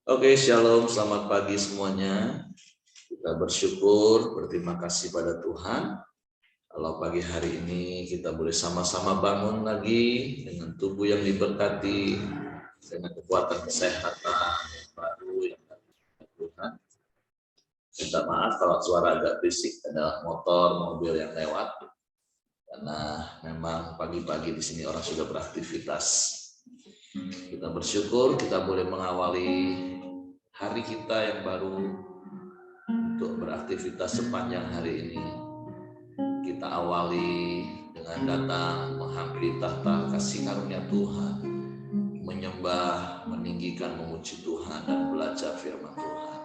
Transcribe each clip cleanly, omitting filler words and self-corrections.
Oke, shalom, selamat pagi semuanya. Kita bersyukur, berterima kasih pada Tuhan. Kalau pagi hari ini kita boleh sama-sama bangun lagi dengan tubuh yang diberkati, dengan kekuatan kesehatan yang baru yang dari Tuhan. Minta maaf kalau suara agak berisik, ada motor, mobil yang lewat. Karena memang pagi-pagi di sini orang sudah beraktivitas. Kita bersyukur kita boleh mengawali hari kita yang baru untuk beraktivitas sepanjang hari ini. Kita awali dengan datang menghampiri tahta kasih karunia Tuhan, menyembah, meninggikan, memuji Tuhan dan belajar firman Tuhan.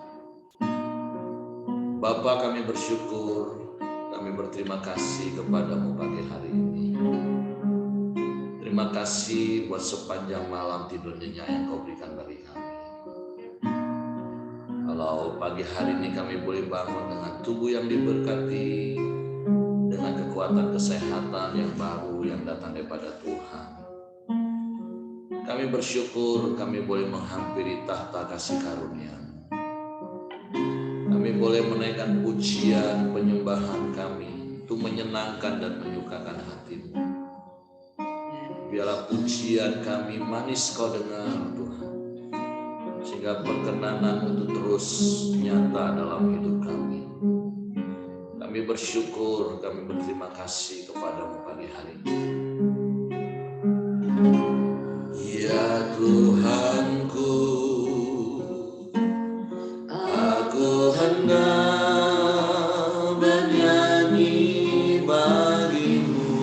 Bapa, kami bersyukur, kami berterima kasih kepadamu pagi hari ini. Terima kasih buat sepanjang malam tidur nyenyak yang kau berikan bagi kami. Kalau pagi hari ini kami boleh bangun dengan tubuh yang diberkati, dengan kekuatan kesehatan yang baru yang datang daripada Tuhan. Kami bersyukur kami boleh menghampiri tahta kasih karunia. Kami boleh menaikkan pujian penyembahan kami untuk menyenangkan dan menyukakan hatimu. Biarlah pujian kami manis kau dengar Tuhan, sehingga perkenanan itu terus nyata dalam hidup kami. Kami bersyukur, kami berterima kasih kepadamu pagi hari ini. Ya Tuhanku, aku hendak bernyanyi bagimu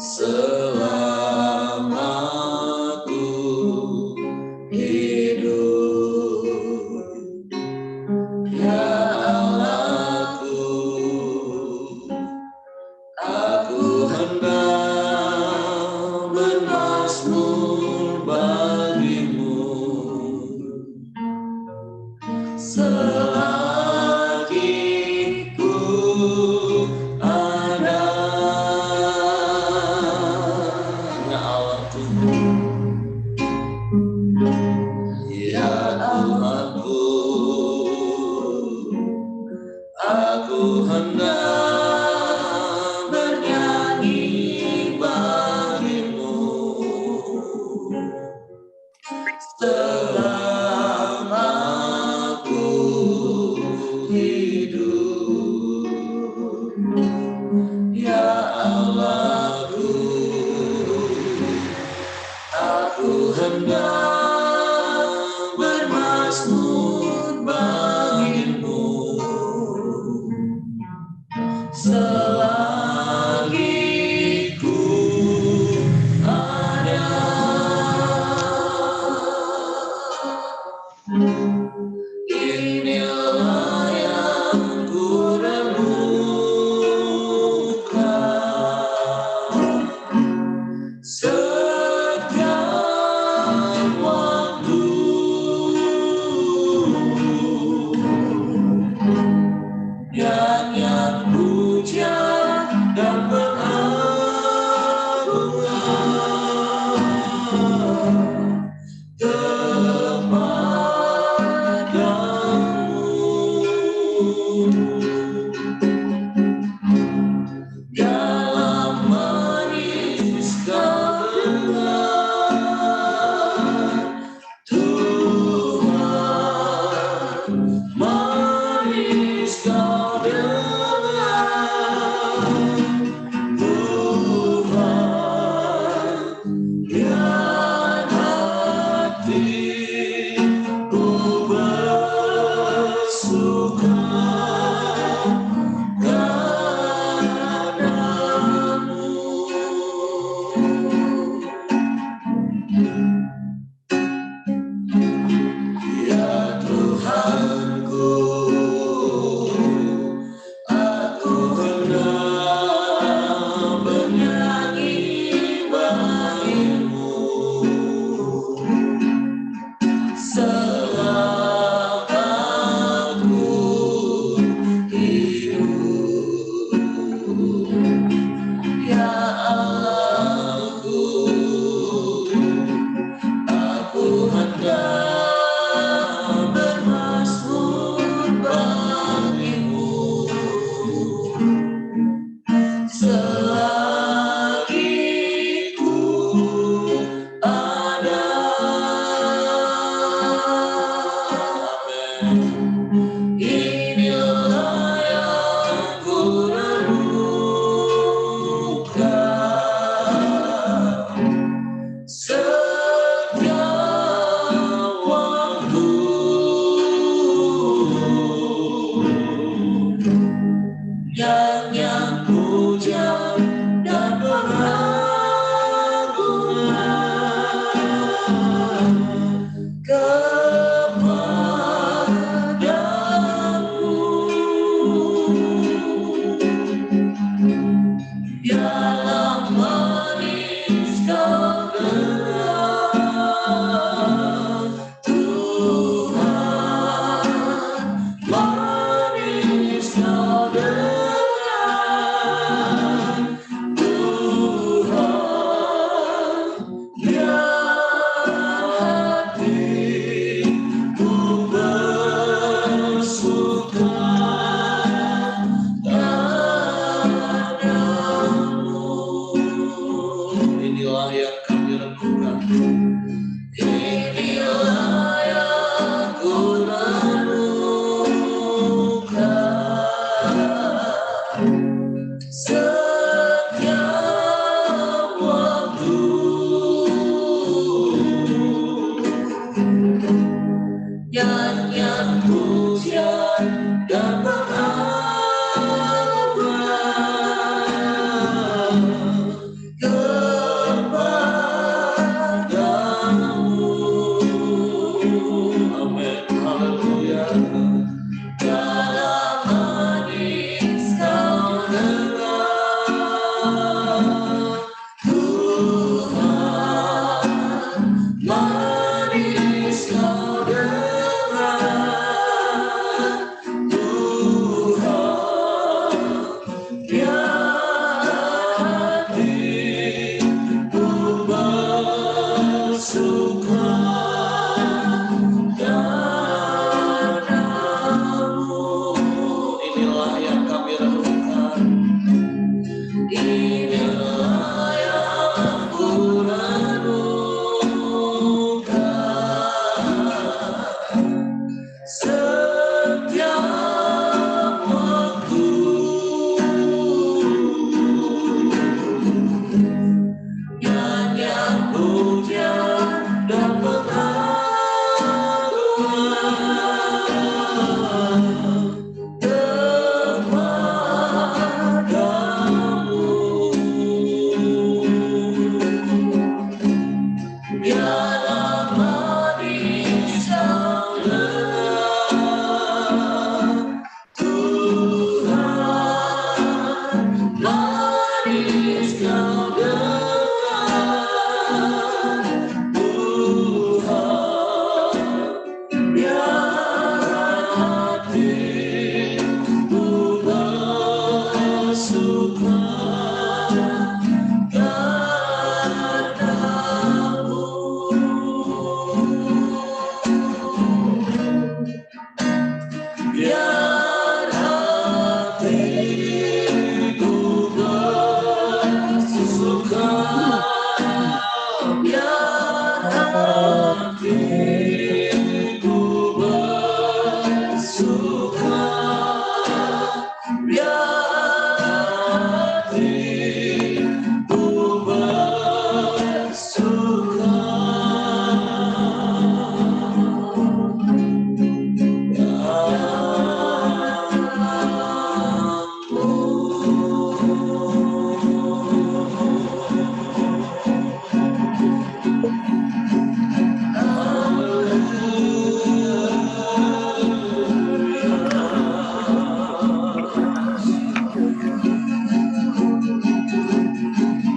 selama aku hidup. Ya Allahku, Inilah yang kami renungkan. Inilah yang ku renungkan setiap waktu. Nyanyian pujian dan pengakuan kepadamu. Amin, haleluya. Dalam manis kau dengar Tuhan, manis kau dengar Tuhan, biar hatiku bersuka padamu. Inilah yang kami renungkan. Inilah yang ku renungkan setiap waktu. Nyanyian pujian dan pengakuan kepadamu. Biarlah manis kau dengar Tuhan, manis kau dengar Tuhan, biar hatiku bersuka padamu. Biar hatiku bersuka, biar hatiku bersuka, biar hatiku bersuka.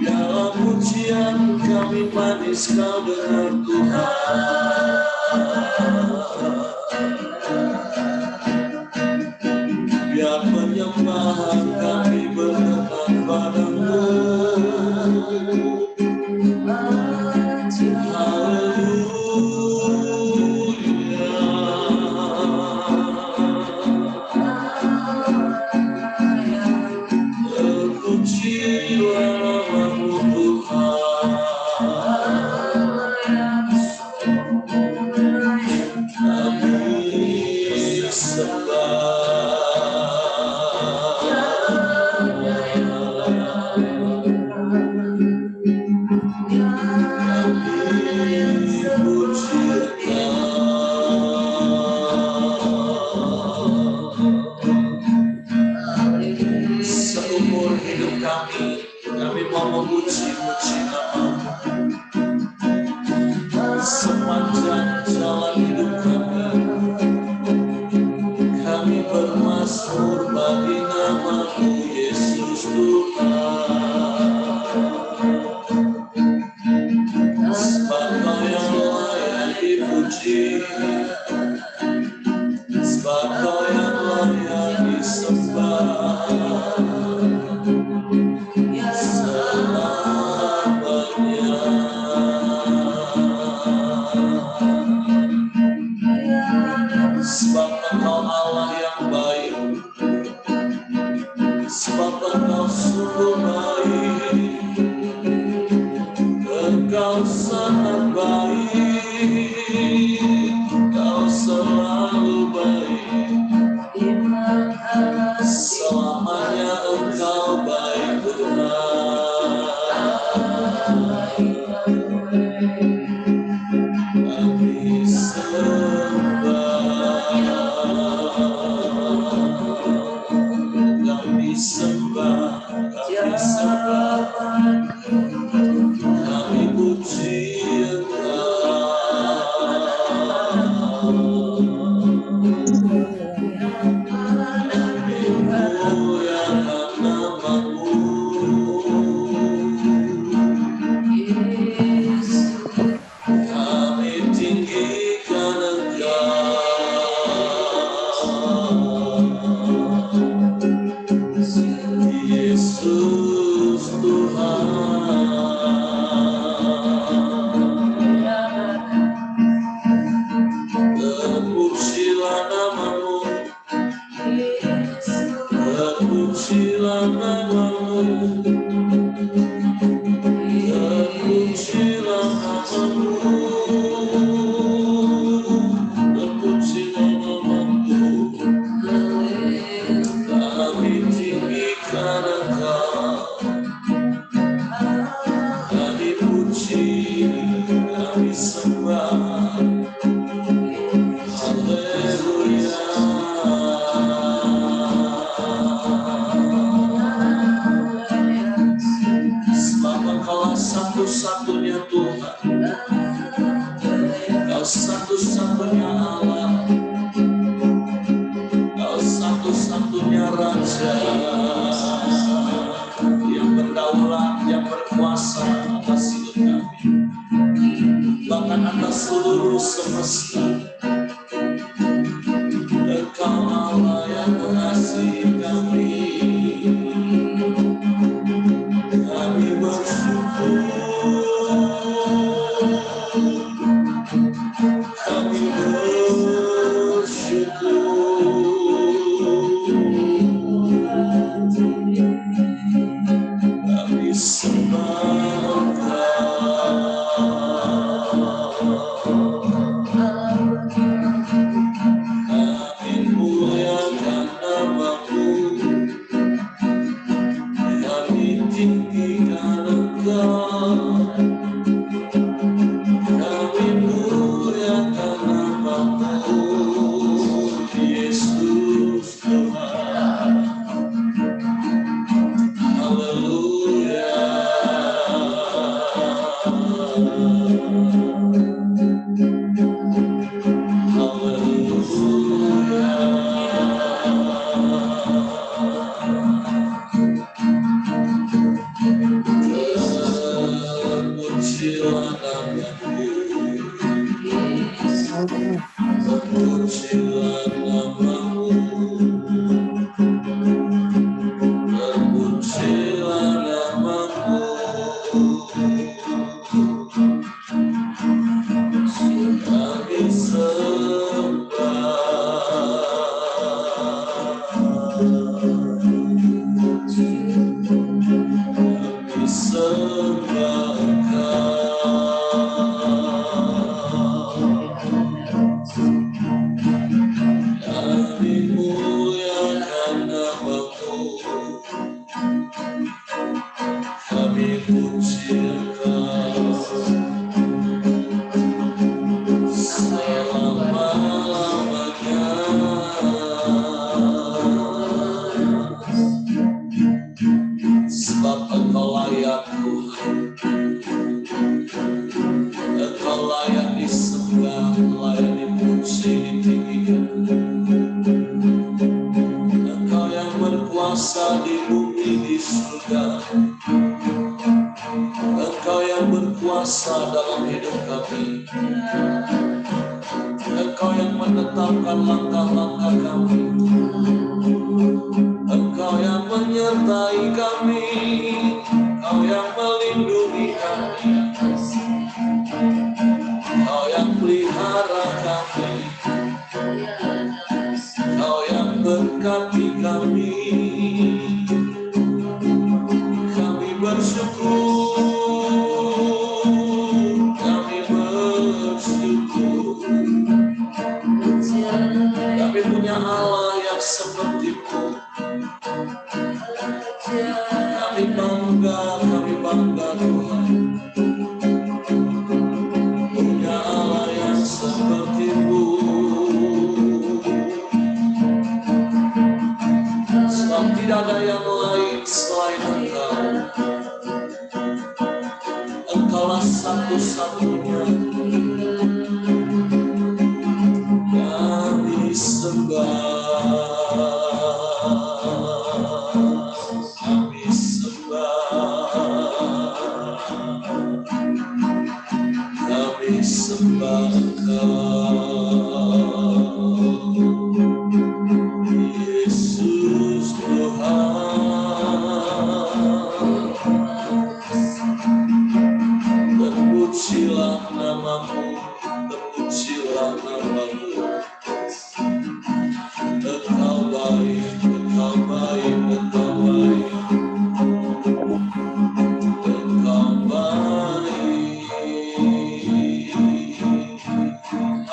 Biarlah pujian kami manis kau dengar Tuhan. Biar penyembahan kami berkenan padamu. Terpujilah namamu Tuhan. Kami seumur hidup kami mau memuji-muji namamu. Sepanjang jalan hidup kami bermazmur bagi namamu Yesus Tuhan. Sebab Kau yang layak dipuji, sebab Kau yang layak disembah selamanya. Sebab Engkau Allah yang baik, sebab Engkau sungguh baik. Engkau sangat baik, Engkau selalu baik. Selamanya Engkau baik Tuhan. Kami sembah, kami sembah, kami sembah, kami puji Yesus Tuhan. Terpujilah namamu, terpujilah namamu, terpujilah namamu, terpujilah namamu. Kami tinggikan Engkau, kami puji, kami sembah. Haleluya. Sebab Engkau satu-satunya Tuhan, Engkau satu-satunya Allah, Engkau satu-satunya Raja yang berdaulat, yang berkuasa atas hidup kami, bahkan atas seluruh semesta. Engkau Allah yang mengasihi kami. Kami bersyukur, kami bersyukur, kami sembah kami muliakan namamu, kami tinggikan Engkau, kami muliakan namamu, Yesus Tuhan. Haleluya. Terpujilah namamu, terpujilah namamu, terpujilah namamu. Kami sembah, kami muliakan namamu, kami puji Engkau selama-lamanya. Sebab Engkau layak Tuhan, Engkau layak disembah, layak dipuji, ditinggikan. Engkau yang berkuasa di bumi, di surga. Engkau yang berkuasa dalam hidup kami. Engkau yang menetapkan langkah-langkah kami. Engkau yang menyertai kami. Engkau yang melindungi kami. Engkau yang pelihara kami. Engkau yang berkati kami. Kami bersyukur, Allah satu-satunya kami sembah, kami sembah, kami sembah Engkau, Yesus Tuhan. Terpujilah namamu, terpujilah namamu. Engkau baik, engkau baik, engkau baik, engkau baik.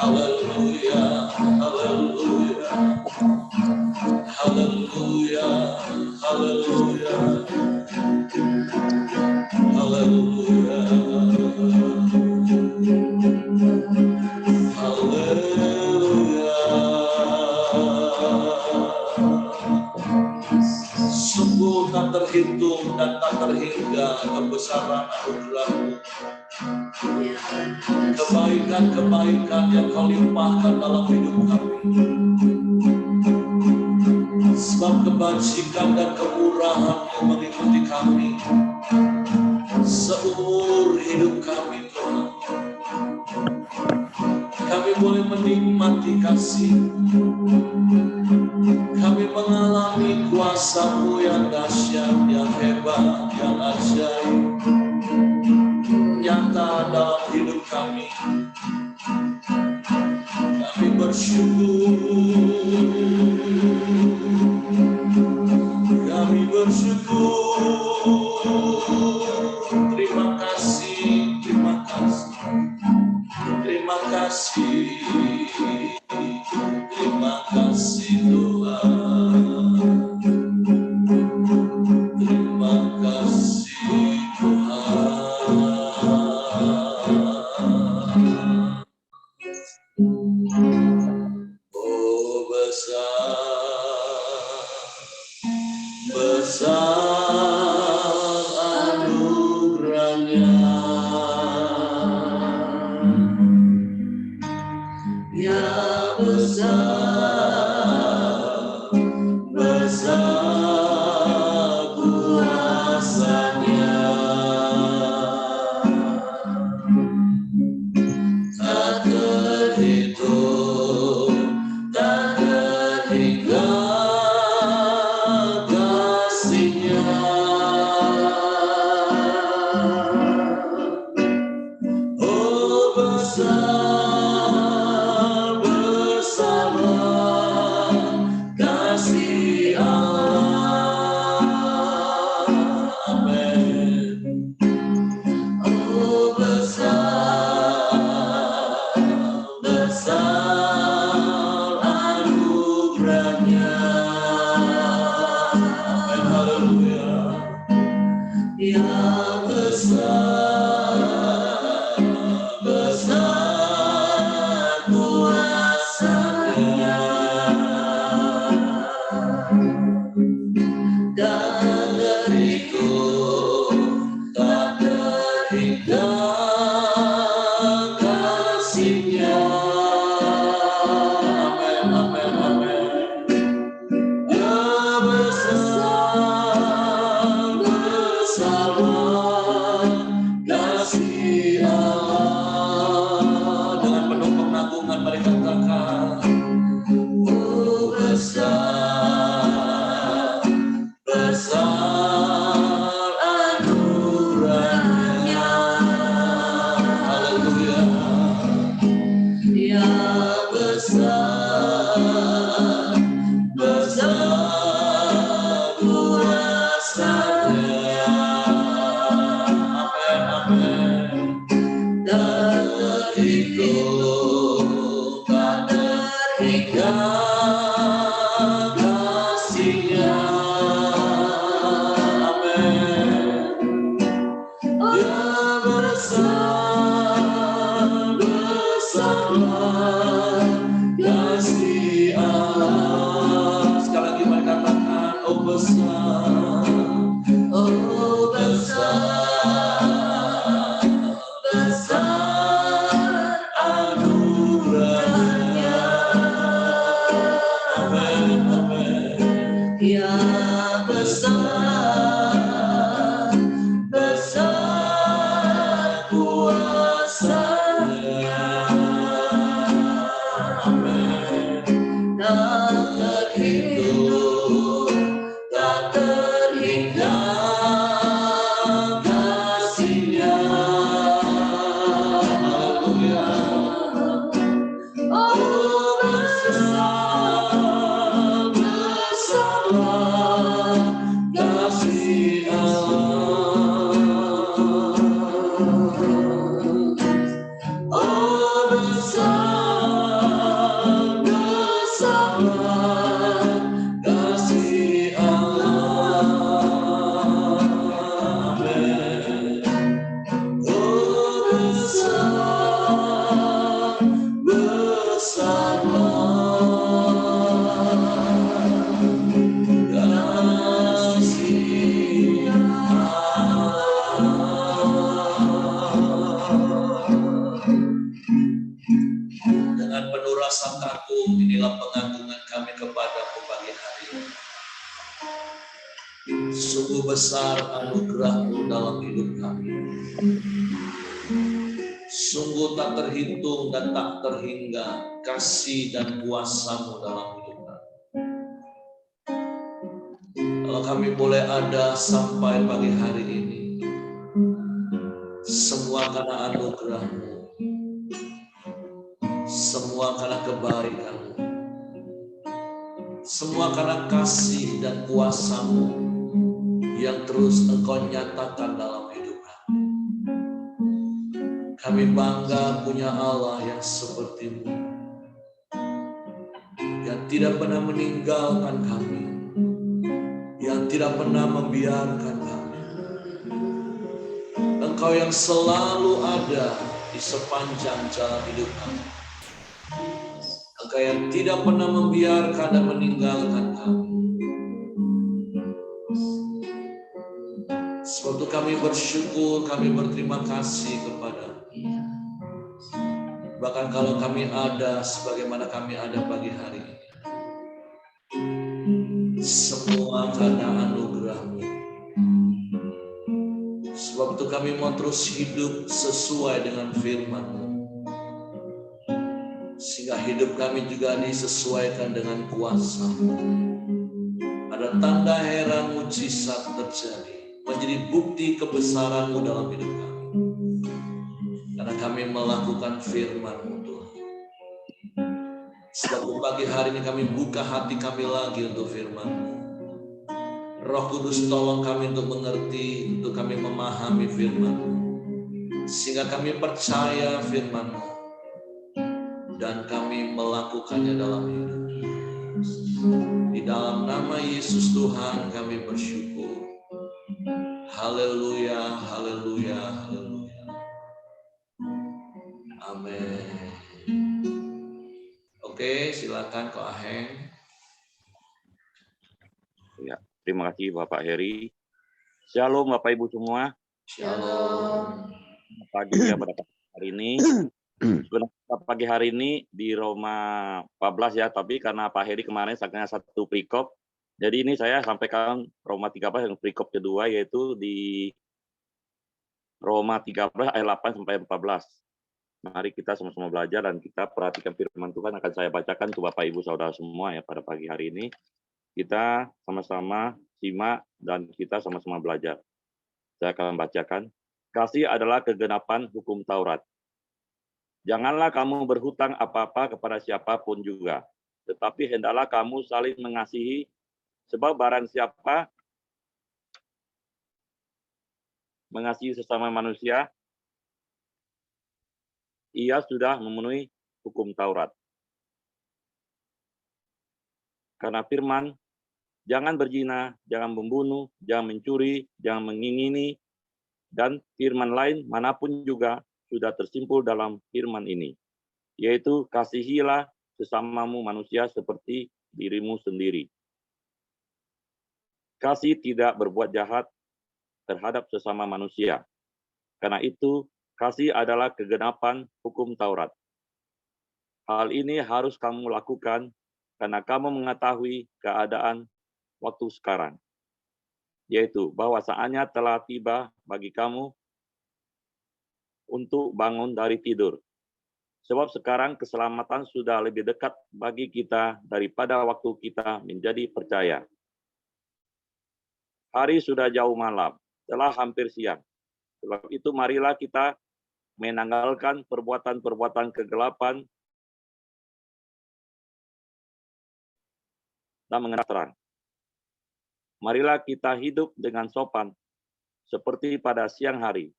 Haleluya, haleluya, haleluya, haleluya, haleluya, haleluya. Sungguh tak terhitung dan tak terhingga kebesaran anugerah-Mu, kebaikan-kebaikan yang Kau limpahkan dalam hidup kami. Sebab kebajikan dan kemurahan-Mu mengikuti kami seumur hidup kami, Tuhan. Kami boleh menikmati kasih, kami mengalami kuasa-Mu yang dahsyat, yang hebat, yang ajaib, nyata dalam hidup kami. Kami bersyukur, kami bersyukur. Terima kasih, terima kasih, terima kasih, terima kasih Tuhan, terima kasih Tuhan. Oh besar, besar anugerahnya, ya besar, besar kuasanya, tak terhitung, tak terhingga kasih-Nya. Oh besar, besarlah kasih Allah. Amin. Oh besar, besar anugerahnya. Amin. Haleluya. Yang besar, besar kuasa-Nya, dan dariku tak terhingga kasih-Nya. Amin, amin, amin. Ya besar, besarlah kasih Allah. Dengan penuh pengagungan mari katakan, oh besar, besar anugerahnya. Haleluya. Ya besar, besar kuasa-Nya. Amin, amin. Dan terhitung, tak terhingga kasih-Nya. Amin. Ya besar, besarlah kasih Allah. Sekali lagi mari katakan, oh besar, oh besar, besar anugerahnya. Amin, amin. Ya besar, besar kuasa-Nya. Amin. Tak terhitung, tak terhingga kasih-Nya. Haleluya. Oh besar, besarlah kasih Allah. Oh besar, besarlah kasih Allah. Amin. Oh besar, besarlah kasih Allah. Dengan penuh rasa kagum, inilah pengagungan kami kepadamu pagi hari ini. Sungguh besar anugerah-Mu dalam hidup kami. Sungguh tak terhitung dan tak terhingga kasih dan kuasa-Mu dalam hidup kami. Kalau kami boleh ada sampai pagi hari ini, semua karena anugerah-Mu, semua karena kebaikan-Mu, semua karena kasih dan kuasa-Mu yang terus Engkau nyatakan dalam hidup kami. Kami bangga punya Allah yang seperti-Mu, yang tidak pernah meninggalkan kami, yang tidak pernah membiarkan kami. Engkau yang selalu ada di sepanjang jalan hidup kami. Engkau yang tidak pernah membiarkan dan meninggalkan kami. Sebab itu kami bersyukur, kami berterima kasih kepada-Mu. Bahkan kalau kami ada sebagaimana kami ada pagi hari ini, semua karena anugerah-Mu. Sebab itu kami mau terus hidup sesuai dengan firman-Mu, sehingga hidup kami juga disesuaikan dengan kuasa-Mu. Ada tanda heran mujizat terjadi, menjadi bukti kebesaran-Mu dalam hidup kami. Karena kami melakukan firman-Mu, Tuhan. Sebab pagi hari ini kami buka hati kami lagi untuk firman-Mu. Roh Kudus tolong kami untuk mengerti, untuk kami memahami firman-Mu. Sehingga kami percaya firman-Mu. Dan kami melakukannya dalam hidup. Di dalam nama Yesus Tuhan kami bersyukur. Haleluya, haleluya, haleluya. Amin. Oke, silakan Ko Aheng. Ya, terima kasih Bapak Heri. Shalom Bapak Ibu semua. Shalom. Pagi ya pada hari ini. Sebenarnya pagi hari ini di Roma 14 ya, tapi karena Pak Heri kemarin sakitnya satu perikop, jadi ini saya sampaikan Roma 13 yang perikop kedua, yaitu di Roma 13 ayat 8 sampai 14. Mari kita sama-sama belajar dan kita perhatikan firman Tuhan akan saya bacakan untuk Bapak Ibu Saudara semua ya pada pagi hari ini. Kita sama-sama simak dan kita sama-sama belajar. Saya akan bacakan. Kasih adalah kegenapan hukum Taurat. Janganlah kamu berhutang apa-apa kepada siapapun juga, tetapi hendaklah kamu saling mengasihi, sebab barang siapa mengasihi sesama manusia, ia sudah memenuhi hukum Taurat. Karena firman, jangan berzina, jangan membunuh, jangan mencuri, jangan mengingini, dan firman lain manapun juga sudah tersimpul dalam firman ini, yaitu kasihilah sesamamu manusia seperti dirimu sendiri. Kasih tidak berbuat jahat terhadap sesama manusia. Karena itu, kasih adalah kegenapan hukum Taurat. Hal ini harus kamu lakukan karena kamu mengetahui keadaan waktu sekarang, yaitu bahwa saatnya telah tiba bagi kamu untuk bangun dari tidur. Sebab sekarang keselamatan sudah lebih dekat bagi kita daripada waktu kita menjadi percaya. Hari sudah jauh malam, telah hampir siang. Sebab itu marilah kita menanggalkan perbuatan-perbuatan kegelapan dan mengenal terang. Marilah kita hidup dengan sopan, seperti pada siang hari.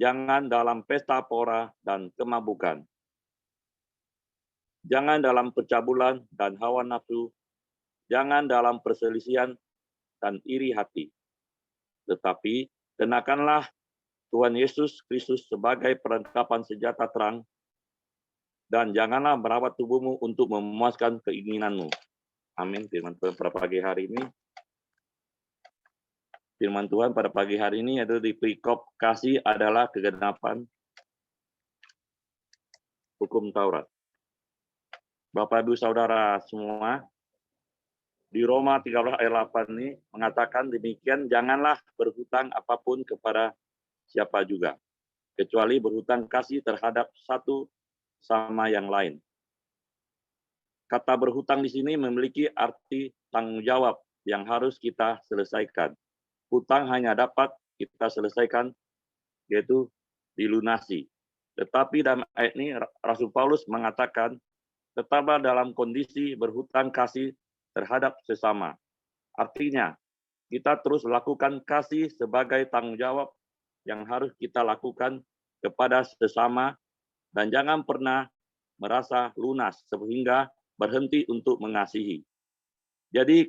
Jangan dalam pesta pora dan kemabukan. Jangan dalam percabulan dan hawa nafsu. Jangan dalam perselisihan dan iri hati. Tetapi kenakanlah Tuhan Yesus Kristus sebagai perlengkapan senjata terang, dan janganlah merawat tubuhmu untuk memuaskan keinginanmu. Amin. Firman Tuhan pada pagi hari ini. Firman Tuhan pada pagi hari ini yaitu di perikop kasih adalah kegenapan hukum Taurat. Bapak Ibu Saudara semua, di Roma 13 ayat 8 ini mengatakan demikian, janganlah berhutang apapun kepada siapa juga, kecuali berhutang kasih terhadap satu sama yang lain. Kata berhutang di sini memiliki arti tanggung jawab yang harus kita selesaikan. Hutang hanya dapat kita selesaikan, yaitu dilunasi. Tetapi dalam ayat ini Rasul Paulus mengatakan, tetaplah dalam kondisi berhutang kasih terhadap sesama. Artinya, kita terus lakukan kasih sebagai tanggung jawab yang harus kita lakukan kepada sesama, dan jangan pernah merasa lunas sehingga berhenti untuk mengasihi. Jadi,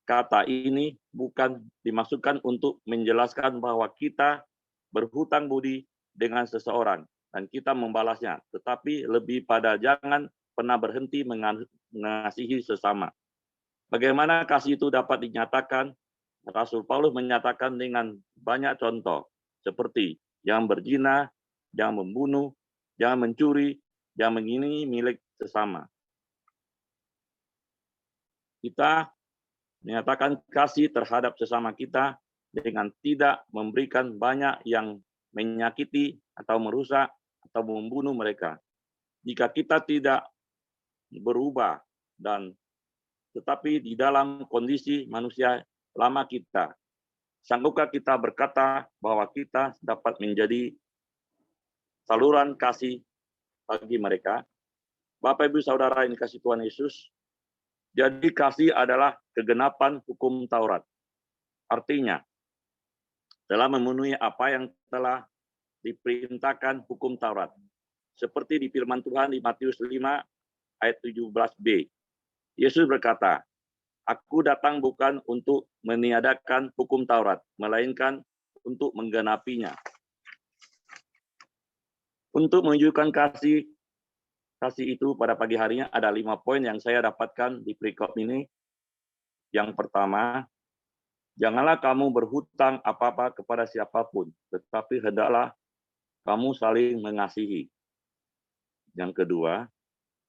kata ini bukan dimaksudkan untuk menjelaskan bahwa kita berhutang budi dengan seseorang dan kita membalasnya, tetapi lebih pada jangan pernah berhenti mengasihi sesama. Bagaimana kasih itu dapat dinyatakan? Rasul Paulus menyatakan dengan banyak contoh, seperti jangan berzina, jangan membunuh, jangan mencuri, jangan mengingini milik sesama. Kita menyatakan kasih terhadap sesama kita dengan tidak memberikan banyak yang menyakiti atau merusak atau membunuh mereka. Jika kita tidak berubah dan tetapi di dalam kondisi manusia lama kita, sanggupkah kita berkata bahwa kita dapat menjadi saluran kasih bagi mereka? Bapak Ibu Saudara yang dikasihi Tuhan Yesus, jadi kasih adalah kegenapan hukum Taurat. Artinya, telah memenuhi apa yang telah diperintahkan hukum Taurat. Seperti di firman Tuhan di Matius 5 ayat 17b. Yesus berkata, Aku datang bukan untuk meniadakan hukum Taurat, melainkan untuk menggenapinya. Untuk menunjukkan kasih itu pada pagi harinya ada 5 poin yang saya dapatkan di perikop ini. Yang pertama, janganlah kamu berhutang apa-apa kepada siapapun, tetapi hendaklah kamu saling mengasihi. Yang kedua,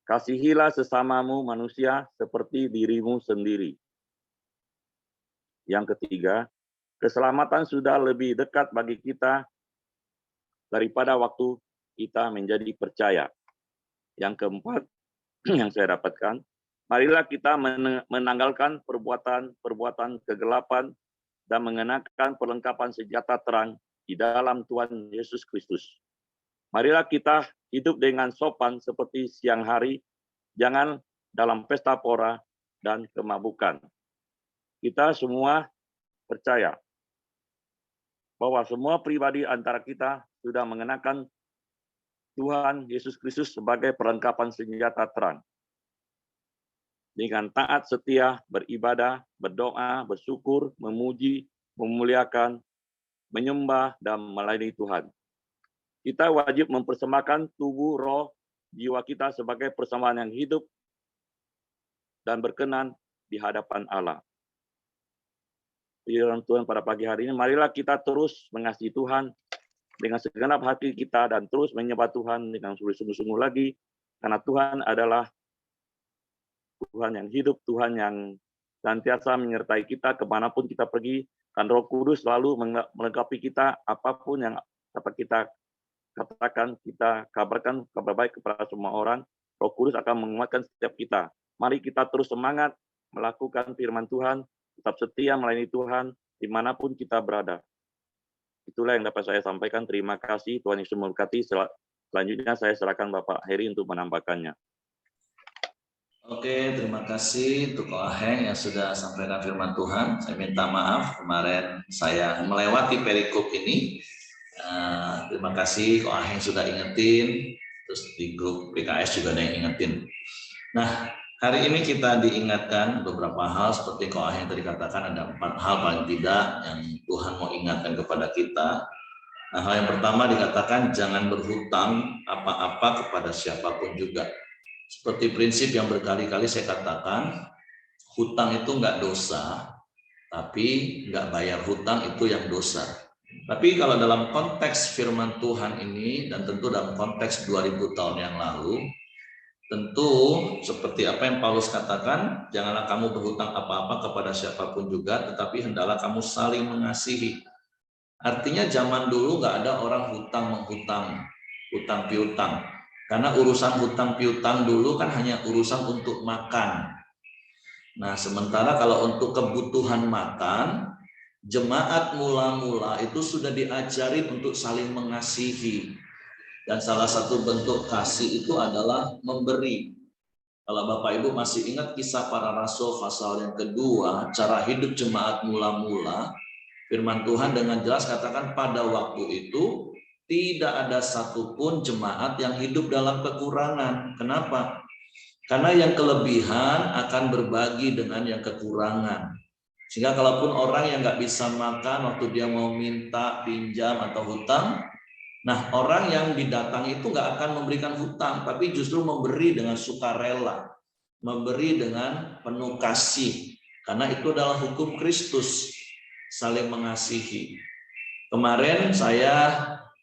kasihilah sesamamu manusia seperti dirimu sendiri. Yang ketiga, keselamatan sudah lebih dekat bagi kita daripada waktu kita menjadi percaya. Yang keempat, yang saya dapatkan, marilah kita menanggalkan perbuatan kegelapan dan mengenakan perlengkapan senjata terang di dalam Tuhan Yesus Kristus. Marilah kita hidup dengan sopan seperti siang hari, jangan dalam pesta pora dan kemabukan. Kita semua percaya bahwa semua pribadi antara kita sudah mengenakan Tuhan Yesus Kristus sebagai perlengkapan senjata terang. Dengan taat setia, beribadah, berdoa, bersyukur, memuji, memuliakan, menyembah, dan melayani Tuhan. Kita wajib mempersembahkan tubuh, roh, jiwa kita sebagai persembahan yang hidup dan berkenan di hadapan Allah. Firman Tuhan pada pagi hari ini, marilah kita terus mengasihi Tuhan dengan segenap hati kita dan terus menyembah Tuhan dengan sungguh-sungguh lagi, karena Tuhan adalah Tuhan yang hidup, Tuhan yang senantiasa menyertai kita kemanapun kita pergi, dan Roh Kudus selalu melengkapi kita apapun yang dapat kita katakan, kita kabarkan kabar baik kepada semua orang. Roh Kudus akan menguatkan setiap kita. Mari kita terus semangat melakukan firman Tuhan, tetap setia melayani Tuhan dimanapun kita berada. Itulah yang dapat saya sampaikan. Terima kasih, Tuhan Yesus memberkati. Selanjutnya saya serahkan Bapak Heri untuk menambahkannya. Oke, terima kasih untuk Ko Aheng yang sudah sampaikan firman Tuhan. Saya minta maaf kemarin saya melewati perikop ini. Terima kasih Ko Aheng sudah ingetin. Terus di grup PKS juga ada yang ingetin. Nah, hari ini kita diingatkan beberapa hal seperti Ko Aheng tadi katakan, ada 4 hal paling tidak yang Tuhan mau ingatkan kepada kita. Nah, hal yang pertama dikatakan jangan berhutang apa-apa kepada siapapun juga. Seperti prinsip yang berkali-kali saya katakan, hutang itu nggak dosa, tapi nggak bayar hutang itu yang dosa. Tapi kalau dalam konteks firman Tuhan ini, dan tentu dalam konteks 2000 tahun yang lalu, tentu seperti apa yang Paulus katakan, janganlah kamu berhutang apa-apa kepada siapapun juga, tetapi hendaklah kamu saling mengasihi. Artinya zaman dulu nggak ada orang hutang-menghutang, hutang piutang. Karena urusan hutang piutang dulu kan hanya urusan untuk makan. Nah, sementara kalau untuk kebutuhan makan, jemaat mula-mula itu sudah diajarin untuk saling mengasihi. Dan salah satu bentuk kasih itu adalah memberi. Kalau Bapak Ibu masih ingat kisah para rasul pasal yang kedua, cara hidup jemaat mula-mula, firman Tuhan dengan jelas katakan pada waktu itu tidak ada satupun jemaat yang hidup dalam kekurangan. Kenapa? Karena yang kelebihan akan berbagi dengan yang kekurangan. Sehingga kalaupun orang yang nggak bisa makan waktu dia mau minta pinjam atau hutang, nah orang yang didatangi itu nggak akan memberikan hutang, tapi justru memberi dengan sukarela, memberi dengan penuh kasih. Karena itu adalah hukum Kristus, saling mengasihi. Kemarin saya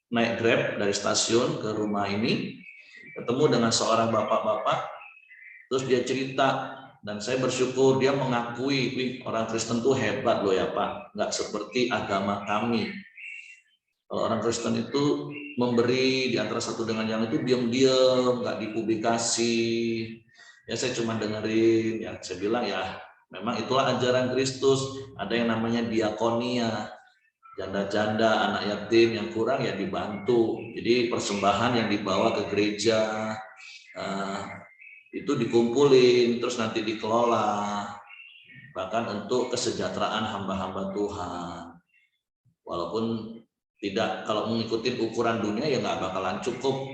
naik Grab dari stasiun ke rumah ini, ketemu dengan seorang bapak-bapak, terus dia cerita, dan saya bersyukur dia mengakui, orang Kristen tuh hebat loh ya Pak, nggak seperti agama kami. Kalau orang Kristen itu memberi di antara satu dengan yang itu diam-diam, nggak dipublikasi. Ya saya cuma dengerin, ya saya bilang ya memang itulah ajaran Kristus, ada yang namanya diakonia. Janda-janda, anak yatim yang kurang ya dibantu. Jadi persembahan yang dibawa ke gereja itu dikumpulin, terus nanti dikelola, bahkan untuk kesejahteraan hamba-hamba Tuhan. Walaupun tidak, kalau mengikuti ukuran dunia ya nggak bakalan cukup,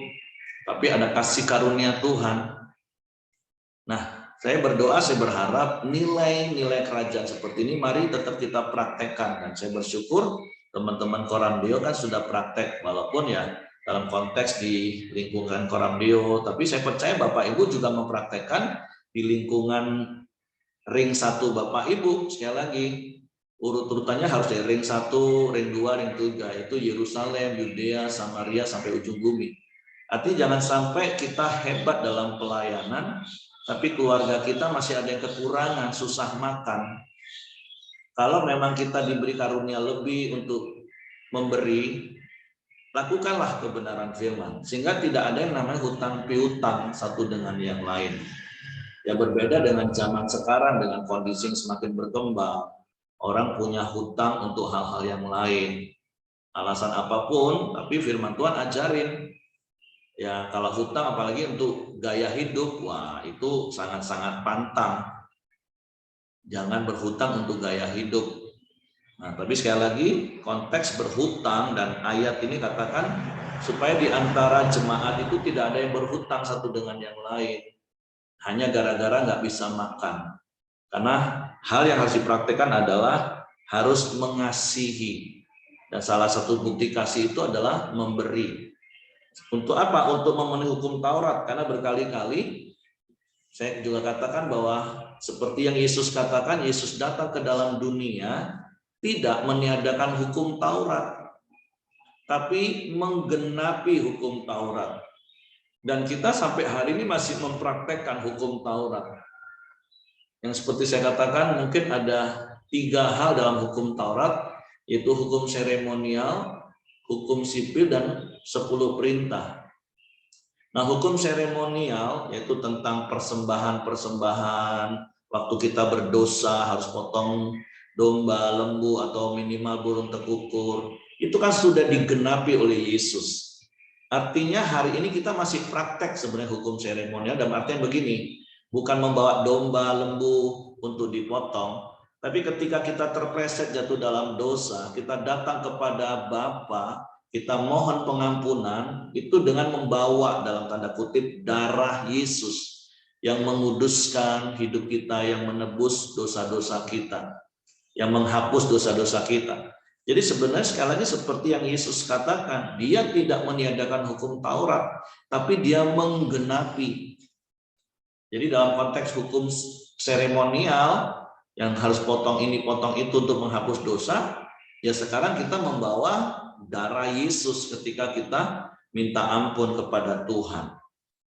tapi ada kasih karunia Tuhan. Nah, saya berdoa, saya berharap nilai-nilai kerajaan seperti ini mari tetap kita praktekkan, dan saya bersyukur teman-teman Koramdeo kan sudah praktek, walaupun ya dalam konteks di lingkungan Koramdeo, tapi saya percaya Bapak Ibu juga mempraktekkan di lingkungan ring 1 Bapak Ibu. Sekali lagi, urut-urutannya harus dari ring 1, ring 2, ring 3, itu Yerusalem, Yudea, Samaria, sampai ujung bumi. Artinya jangan sampai kita hebat dalam pelayanan, tapi keluarga kita masih ada yang kekurangan, susah makan. Kalau memang kita diberi karunia lebih untuk memberi, lakukanlah kebenaran firman. Sehingga tidak ada yang namanya hutang piutang satu dengan yang lain. Ya berbeda dengan zaman sekarang, dengan kondisi yang semakin berkembang. Orang punya hutang untuk hal-hal yang lain. Alasan apapun, tapi firman Tuhan ajarin. Ya kalau hutang apalagi untuk gaya hidup, wah itu sangat-sangat pantang. Jangan berhutang untuk gaya hidup. Nah, tapi sekali lagi konteks berhutang dan ayat ini katakan supaya di antara jemaat itu tidak ada yang berhutang satu dengan yang lain. Hanya gara-gara nggak bisa makan. Karena hal yang harus dipraktekkan adalah harus mengasihi. Dan salah satu bukti kasih itu adalah memberi. Untuk apa? Untuk memenuhi hukum Taurat. Karena berkali-kali saya juga katakan bahwa seperti yang Yesus katakan, Yesus datang ke dalam dunia tidak meniadakan hukum Taurat, tapi menggenapi hukum Taurat. Dan kita sampai hari ini masih mempraktekkan hukum Taurat. Yang seperti saya katakan, mungkin ada 3 hal dalam hukum Taurat, yaitu hukum seremonial, hukum sipil, dan 10 perintah. Nah, hukum seremonial yaitu tentang persembahan-persembahan, waktu kita berdosa harus potong domba, lembu, atau minimal burung tekukur. Itu kan sudah digenapi oleh Yesus. Artinya hari ini kita masih praktek sebenarnya hukum seremonial, dan artinya begini, bukan membawa domba, lembu untuk dipotong, tapi ketika kita terpleset jatuh dalam dosa, kita datang kepada Bapa, kita mohon pengampunan, itu dengan membawa dalam tanda kutip darah Yesus yang menguduskan hidup kita, yang menebus dosa-dosa kita, yang menghapus dosa-dosa kita. Jadi sebenarnya sekali lagi seperti yang Yesus katakan, dia tidak meniadakan hukum Taurat, tapi dia menggenapi. Jadi dalam konteks hukum seremonial, yang harus potong ini, potong itu untuk menghapus dosa, ya sekarang kita membawa darah Yesus ketika kita minta ampun kepada Tuhan.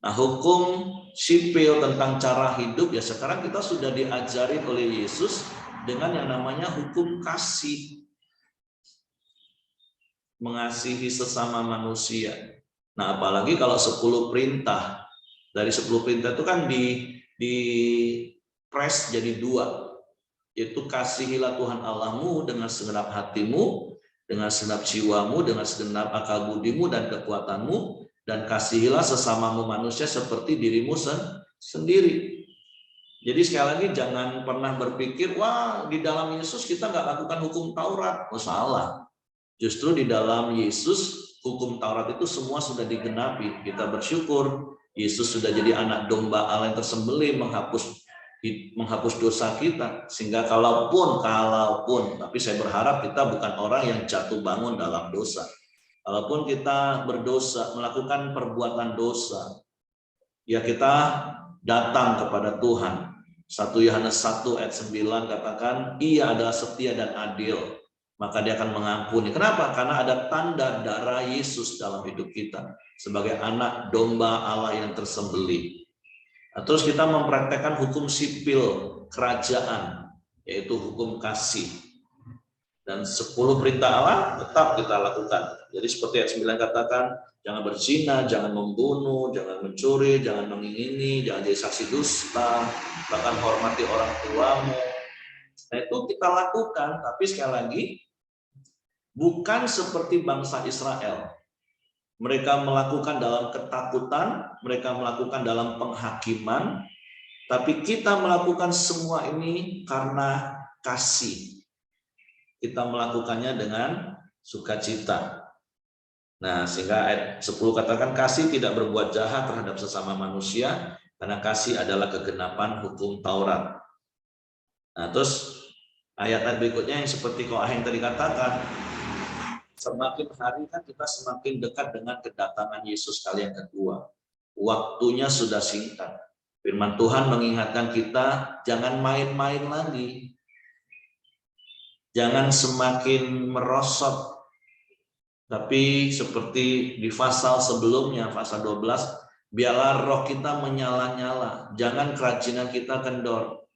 Nah, hukum sipil tentang cara hidup, ya sekarang kita sudah diajari oleh Yesus dengan yang namanya hukum kasih. Mengasihi sesama manusia. Nah, apalagi kalau 10 perintah. Dari 10 perintah itu kan di press jadi 2. Yaitu kasihilah Tuhan Allahmu dengan segenap hatimu, dengan segenap jiwamu, dengan segenap akal budimu dan kekuatanmu, dan kasihilah sesamamu manusia seperti dirimu sendiri. Jadi sekali lagi jangan pernah berpikir, wah di dalam Yesus kita nggak lakukan hukum Taurat. Oh salah. Justru di dalam Yesus hukum Taurat itu semua sudah digenapi. Kita bersyukur Yesus sudah jadi anak domba Allah yang tersembelih, menghapus dosa kita, sehingga kalaupun, tapi saya berharap kita bukan orang yang jatuh bangun dalam dosa. Kalaupun kita berdosa, melakukan perbuatan dosa, ya kita datang kepada Tuhan. 1 Yohanes 1 ayat 9 katakan, Ia adalah setia dan adil, maka Dia akan mengampuni. Kenapa? Karena ada tanda darah Yesus dalam hidup kita sebagai anak domba Allah yang tersembelih. Nah, terus kita mempraktekkan hukum sipil kerajaan, yaitu hukum kasih. Dan 10 perintah Allah tetap kita lakukan. Jadi seperti ayat 9 katakan, jangan berzina, jangan membunuh, jangan mencuri, jangan mengingini, jangan jadi saksi dusta, bahkan hormati orang tuamu. Nah itu kita lakukan, tapi sekali lagi, bukan seperti bangsa Israel. Mereka melakukan dalam ketakutan, mereka melakukan dalam penghakiman, tapi kita melakukan semua ini karena kasih. Kita melakukannya dengan sukacita. Nah, sehingga ayat 10 katakan kasih tidak berbuat jahat terhadap sesama manusia, karena kasih adalah kegenapan hukum Taurat. Nah, terus ayat berikutnya yang seperti Ko Aheng tadi katakan, semakin hari kan kita semakin dekat dengan kedatangan Yesus kali yang kedua. Waktunya sudah singkat. Firman Tuhan mengingatkan kita, jangan main-main lagi. Jangan semakin merosot. Tapi seperti di pasal sebelumnya, pasal 12, biarlah roh kita menyala-nyala. Jangan kerajinan kita kendor.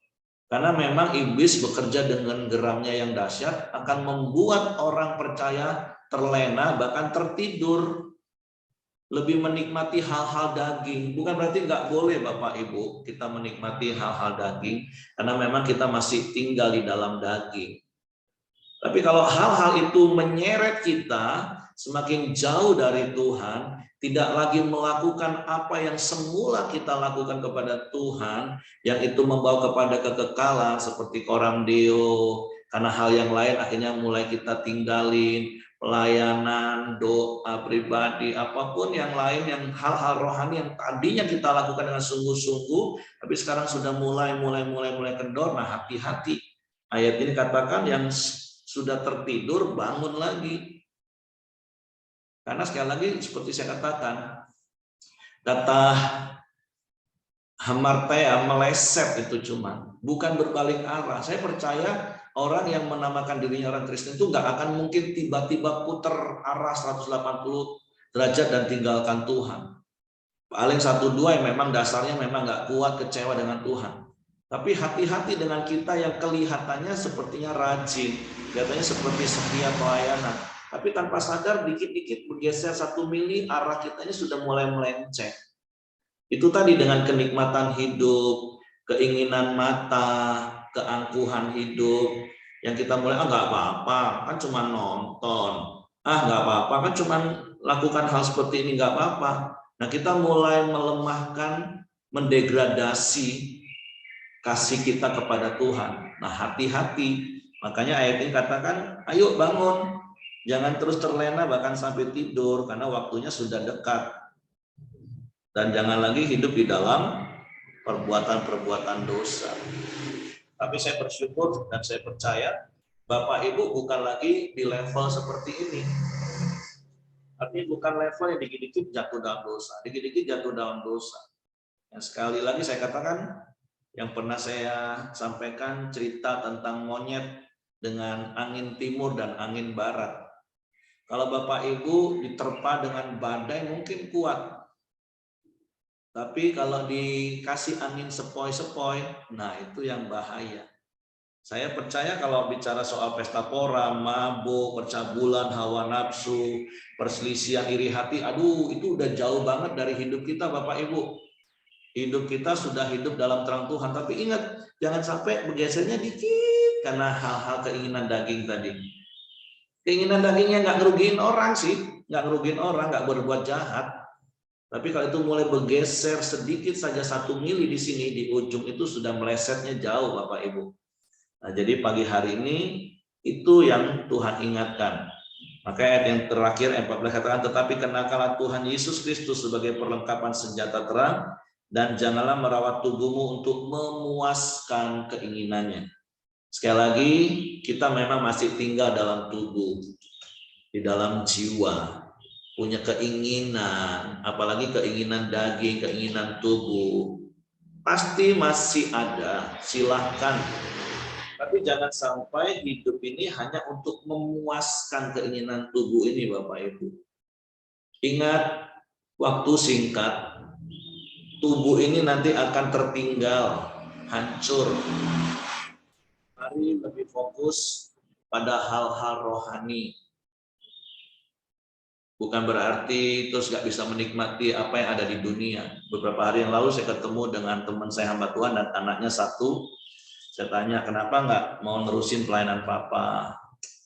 Karena memang iblis bekerja dengan geramnya yang dahsyat akan membuat orang percaya terlena, bahkan tertidur, lebih menikmati hal-hal daging. Bukan berarti nggak boleh Bapak Ibu kita menikmati hal-hal daging, karena memang kita masih tinggal di dalam daging. Tapi kalau hal-hal itu menyeret kita semakin jauh dari Tuhan, tidak lagi melakukan apa yang semula kita lakukan kepada Tuhan, yang itu membawa kepada kekekalan seperti koram deo, karena hal yang lain akhirnya mulai kita tinggalin, pelayanan, doa pribadi, apapun yang lain, yang hal-hal rohani yang tadinya kita lakukan dengan sungguh-sungguh, tapi sekarang sudah mulai kendor. Nah, hati-hati. Ayat ini katakan yang sudah tertidur bangun lagi. Karena sekali lagi seperti saya katakan, kata hamartia meleset itu cuma, bukan berbalik arah. Saya percaya orang yang menamakan dirinya orang Kristen itu nggak akan mungkin tiba-tiba puter arah 180 derajat dan tinggalkan Tuhan. Paling 1-2 yang memang dasarnya memang nggak kuat, kecewa dengan Tuhan. Tapi hati-hati dengan kita yang kelihatannya sepertinya rajin, kelihatannya seperti setia pelayanan. Tapi tanpa sadar dikit-dikit bergeser 1 mili, arah kitanya sudah mulai melenceng. Itu tadi dengan kenikmatan hidup, keinginan mata, keangkuhan hidup, yang kita mulai, nggak apa-apa, kan cuma nonton, nggak apa-apa, kan cuma lakukan hal seperti ini, nggak apa-apa. Nah, kita mulai melemahkan, mendegradasi kasih kita kepada Tuhan. Nah, hati-hati. Makanya ayat ini katakan, ayo bangun, jangan terus terlena bahkan sampai tidur, karena waktunya sudah dekat. Dan jangan lagi hidup di dalam perbuatan-perbuatan dosa. Tapi saya bersyukur dan saya percaya Bapak Ibu bukan lagi di level seperti ini. Artinya bukan level yang dikit-dikit jatuh dalam dosa, dikit-dikit jatuh dalam dosa. Yang sekali lagi saya katakan, yang pernah saya sampaikan cerita tentang monyet dengan angin timur dan angin barat. Kalau Bapak Ibu diterpa dengan badai mungkin kuat. Tapi kalau dikasih angin sepoi-sepoi, nah itu yang bahaya. Saya percaya kalau bicara soal pesta pora, mabuk, percabulan, hawa nafsu, perselisihan, iri hati, aduh itu udah jauh banget dari hidup kita Bapak Ibu. Hidup kita sudah hidup dalam terang Tuhan. Tapi ingat, jangan sampai bergesernya dikit karena hal-hal keinginan daging tadi. Keinginan dagingnya nggak ngerugiin orang sih, nggak ngerugiin orang, nggak berbuat jahat. Tapi kalau itu mulai bergeser sedikit saja 1 mili di sini, di ujung itu sudah melesetnya jauh Bapak Ibu. Nah, jadi pagi hari ini itu yang Tuhan ingatkan. Maka ayat yang terakhir, ayat 14 katakan, tetapi kenalkanlah Tuhan Yesus Kristus sebagai perlengkapan senjata terang, dan janganlah merawat tubuhmu untuk memuaskan keinginannya. Sekali lagi, kita memang masih tinggal dalam tubuh, di dalam jiwa. Punya keinginan, apalagi keinginan daging, keinginan tubuh, pasti masih ada, silahkan. Tapi jangan sampai hidup ini hanya untuk memuaskan keinginan tubuh ini Bapak Ibu. Ingat, waktu singkat, tubuh ini nanti akan tertinggal, hancur. Mari lebih fokus pada hal-hal rohani. Bukan berarti terus nggak bisa menikmati apa yang ada di dunia. Beberapa hari yang lalu saya ketemu dengan teman saya hamba Tuhan dan anaknya 1. Saya tanya, kenapa nggak mau nerusin pelayanan Papa?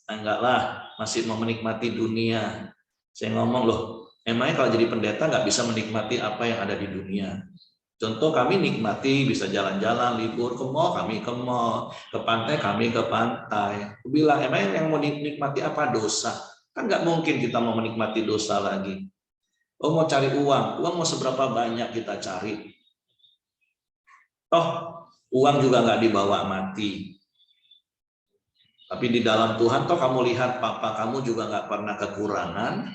Enggak lah, masih mau menikmati dunia. Saya ngomong, loh, emangnya kalau jadi pendeta nggak bisa menikmati apa yang ada di dunia? Contoh, kami nikmati bisa jalan-jalan, libur ke mall, kami ke mall, ke pantai, kami ke pantai. Aku bilang, emangnya yang mau dinikmati apa? Dosa. Kan nggak mungkin kita mau menikmati dosa lagi. Oh, mau cari uang mau seberapa banyak kita cari? Uang juga nggak dibawa mati. Tapi di dalam Tuhan, kamu lihat papa kamu juga nggak pernah kekurangan,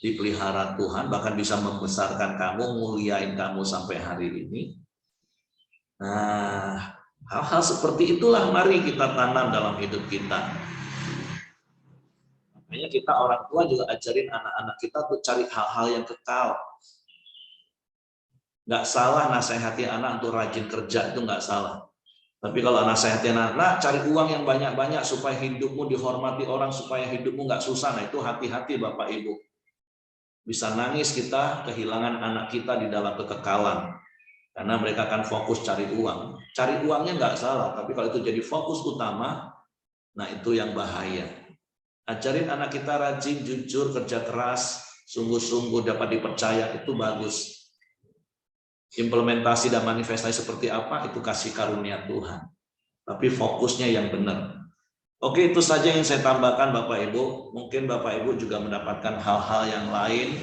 dipelihara Tuhan, bahkan bisa membesarkan kamu, muliain kamu sampai hari ini. Nah, hal-hal seperti itulah mari kita tanam dalam hidup kita. Makanya kita orang tua juga ajarin anak-anak kita untuk cari hal-hal yang kekal. Nggak salah nasihati anak untuk rajin kerja, itu nggak salah. Tapi kalau nasihati anak, cari uang yang banyak-banyak supaya hidupmu dihormati orang, supaya hidupmu nggak susah. Nah itu hati-hati Bapak Ibu. Bisa nangis kita kehilangan anak kita di dalam kekekalan. Karena mereka akan fokus cari uang. Cari uangnya nggak salah, tapi kalau itu jadi fokus utama, nah itu yang bahaya. Ajarin anak kita rajin, jujur, kerja keras, sungguh-sungguh dapat dipercaya, itu bagus. Implementasi dan manifestasi seperti apa, itu kasih karunia Tuhan. Tapi fokusnya yang benar. Oke, itu saja yang saya tambahkan Bapak Ibu. Mungkin Bapak Ibu juga mendapatkan hal-hal yang lain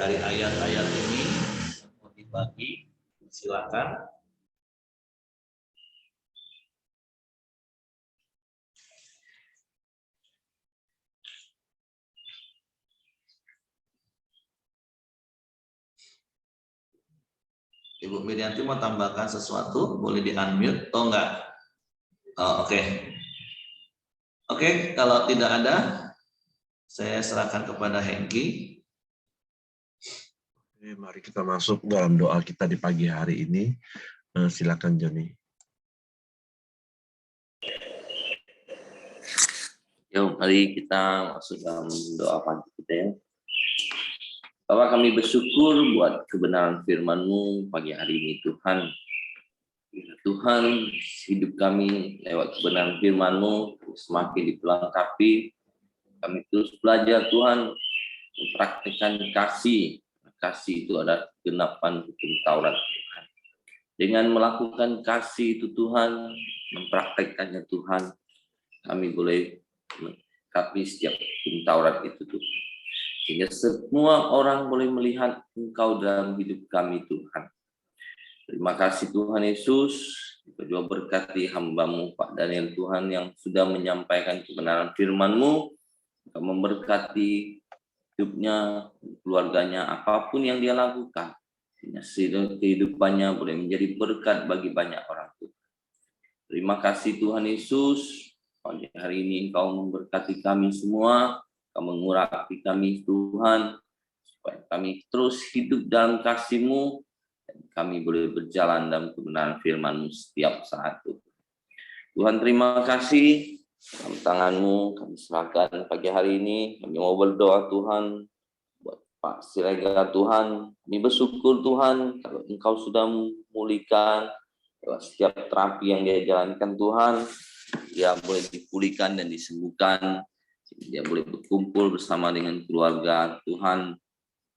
dari ayat-ayat ini. Mau dibagi, silakan. Ibu Mirianti mau tambahkan sesuatu, boleh di-unmute atau enggak? Oh, oke. Oke, kalau tidak ada, saya serahkan kepada Hengki. Mari kita masuk dalam doa kita di pagi hari ini. Silakan Joni. Yuk, mari kita masuk dalam doa pagi kita ya. Bapak, kami bersyukur buat kebenaran firman-Mu pagi hari ini Tuhan. Tuhan, hidup kami lewat kebenaran firman-Mu semakin diperlengkapi. Kami terus belajar Tuhan, mempraktikkan kasih. Kasih itu adalah kegenapan hukum Taurat Tuhan. Dengan melakukan kasih itu Tuhan, mempraktikkannya Tuhan, kami boleh mengkapi setiap hukum Taurat itu Tuhan. Sehingga semua orang boleh melihat Engkau dalam hidup kami Tuhan. Terima kasih Tuhan Yesus. Kita juga berkati hamba-Mu Pak Daniel Tuhan yang sudah menyampaikan kebenaran firman-Mu. Engkau memberkati hidupnya, keluarganya, apapun yang dia lakukan. Kehidupannya boleh menjadi berkat bagi banyak orang Tuhan. Terima kasih Tuhan Yesus. Pagi hari ini Engkau memberkati kami semua. Engkau mengurapi kami Tuhan. Supaya kami terus hidup dalam kasih-Mu. Dan kami boleh berjalan dalam kebenaran firman-Mu setiap saat Tuhan. Tuhan terima kasih. Dalam tangan-Mu kami serahkan pagi hari ini. Kami mau berdoa Tuhan. Buat Pak Siregar Tuhan. Kami bersyukur Tuhan. Kalau Engkau sudah memulihkan. Setiap terapi yang dia jalankan Tuhan. Dia boleh dipulihkan dan disembuhkan. Dia boleh berkumpul bersama dengan keluarga Tuhan.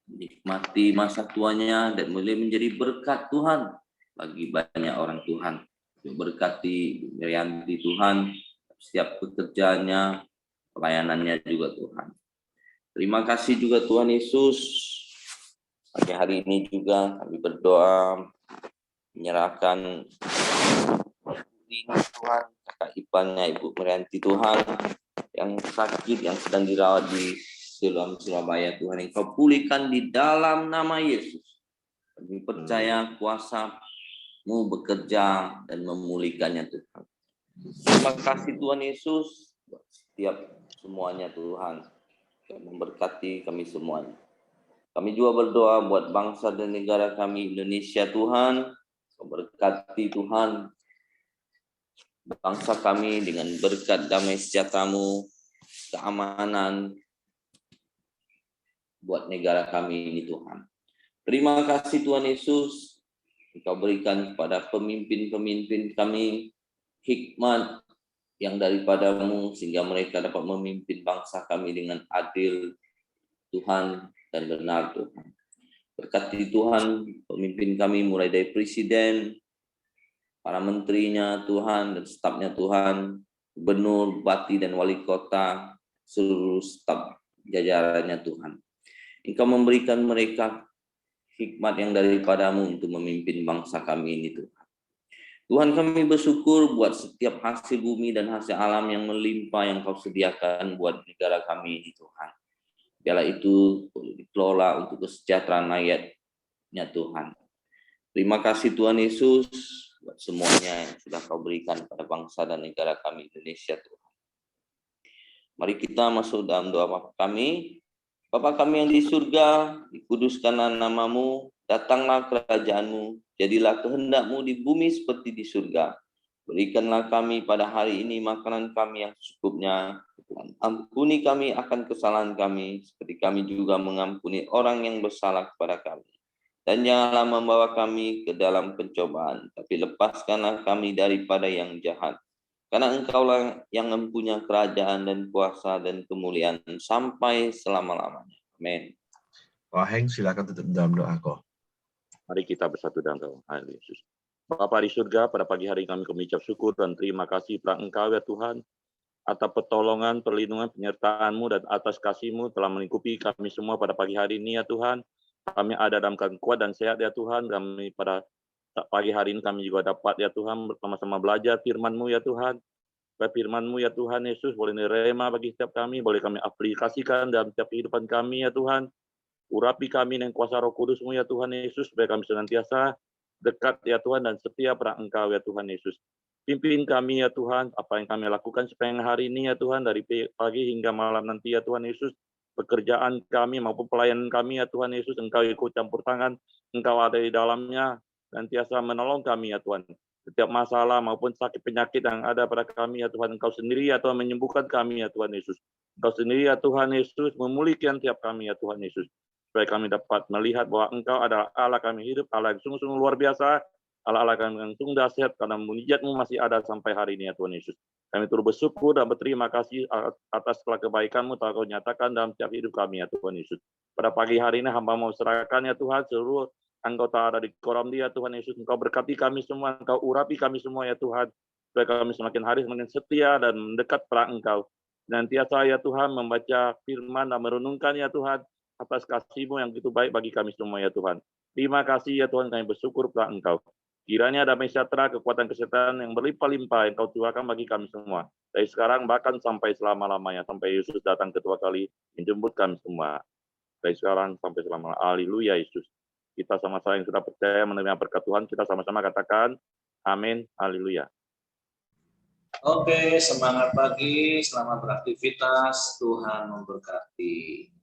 Nikmati masa tuanya dan boleh menjadi berkat Tuhan. Bagi banyak orang Tuhan. Berkati Rianti Tuhan. Setiap pekerjaannya, pelayanannya juga Tuhan. Terima kasih juga Tuhan Yesus. Pagi hari ini juga kami berdoa menyerahkan Tuhan, kakak iparnya Ibu Merianti Tuhan yang sakit, yang sedang dirawat di Siloam Surabaya Tuhan. Engkau pulihkan di dalam nama Yesus. Kami percaya kuasa-Mu bekerja dan memulihkannya Tuhan. Terima kasih Tuhan Yesus buat setiap semuanya Tuhan. Yang memberkati kami semuanya. Kami juga berdoa buat bangsa dan negara kami Indonesia Tuhan. Berkati Tuhan bangsa kami dengan berkat damai sejahtera-Mu, keamanan buat negara kami ini Tuhan. Terima kasih Tuhan Yesus. Engkau berikan kepada pemimpin-pemimpin kami hikmat yang daripada-Mu sehingga mereka dapat memimpin bangsa kami dengan adil Tuhan dan benar Tuhan. Berkati Tuhan pemimpin kami mulai dari presiden, para menterinya Tuhan dan stafnya Tuhan, gubernur, bupati dan wali kota, seluruh staf jajarannya Tuhan. Engkau memberikan mereka hikmat yang daripada-Mu untuk memimpin bangsa kami ini Tuhan. Tuhan kami bersyukur buat setiap hasil bumi dan hasil alam yang melimpah yang Kau sediakan buat negara kami ini Tuhan. Biarlah itu dikelola untuk kesejahteraan rakyatnya Tuhan. Terima kasih Tuhan Yesus buat semuanya yang sudah Kau berikan pada bangsa dan negara kami Indonesia Tuhan. Mari kita masuk dalam doa Bapa kami. Bapa kami yang di surga, dikuduskanlah nama-Mu, datanglah kerajaan-Mu, jadilah kehendak-Mu di bumi seperti di surga. Berikanlah kami pada hari ini makanan kami yang secukupnya. Ampuni kami akan kesalahan kami, seperti kami juga mengampuni orang yang bersalah kepada kami. Dan janganlah membawa kami ke dalam pencobaan, tapi lepaskanlah kami daripada yang jahat. Karena Engkaulah yang mempunyai kerajaan dan kuasa dan kemuliaan sampai selama-lamanya. Amin. Wah Heng, silakan tutup dalam doa kau. Mari kita bersatu dalam doa. Yesus. Bapa di surga, pada pagi hari kami mengucap syukur dan terima kasih pada Engkau ya Tuhan, atas pertolongan, perlindungan, penyertaan-Mu dan atas kasih-Mu telah melingkupi kami semua pada pagi hari ini ya Tuhan. Kami ada dalam keadaan kuat dan sehat ya Tuhan. Kami pada pagi hari ini kami juga dapat ya Tuhan bersama-sama belajar firman-Mu ya Tuhan. Supaya firman-Mu ya Tuhan Yesus boleh nerema bagi setiap kami, boleh kami aplikasikan dalam setiap kehidupan kami ya Tuhan. Urapi kami dengan kuasa Roh Kudus-Mu ya Tuhan Yesus, supaya kami senantiasa dekat ya Tuhan dan setia pada Engkau ya Tuhan Yesus. Pimpin kami ya Tuhan, apa yang kami lakukan sepanjang hari ini ya Tuhan, dari pagi hingga malam nanti ya Tuhan Yesus, pekerjaan kami maupun pelayanan kami ya Tuhan Yesus, Engkau ikut campur tangan, Engkau ada di dalamnya, dan tiasa menolong kami ya Tuhan. Setiap masalah maupun sakit penyakit yang ada pada kami ya Tuhan, Engkau sendiri ya Tuhan menyembuhkan kami ya Tuhan Yesus. Engkau sendiri ya Tuhan Yesus memulihkan tiap kami ya Tuhan Yesus. Supaya kami dapat melihat bahwa Engkau adalah Allah kami hidup, Allah yang sungguh-sungguh luar biasa, Allah kami yang sungguh dahsyat, karena mujizat-Mu masih ada sampai hari ini ya Tuhan Yesus. Kami turut bersyukur dan berterima kasih atas segala kebaikan-Mu telah Kau nyatakan dalam setiap hidup kami ya Tuhan Yesus. Pada pagi hari ini hamba mau serahkan ya Tuhan seluruh anggota ada di koram dia Tuhan Yesus. Engkau berkati kami semua, Engkau urapi kami semua ya Tuhan. Supaya kami semakin hari semakin setia dan mendekat pada Engkau. Nantiasa ya Tuhan membaca firman dan merenungkan ya Tuhan atas kasih-Mu yang begitu baik bagi kami semua ya Tuhan. Terima kasih ya Tuhan, kami bersyukur pada Engkau. Kiranya damai sejahtera, kekuatan kesehatan yang berlimpah-limpah yang Kau tuakan bagi kami semua. Dari sekarang bahkan sampai selama-lamanya, sampai Yesus datang kedua kali menjemput kami semua. Dari sekarang sampai selama-lamanya. Haleluya Yesus. Kita sama-sama yang sudah percaya menerima berkat Tuhan, kita sama-sama katakan amin. Haleluya. Oke, semangat pagi, selamat beraktivitas, Tuhan memberkati.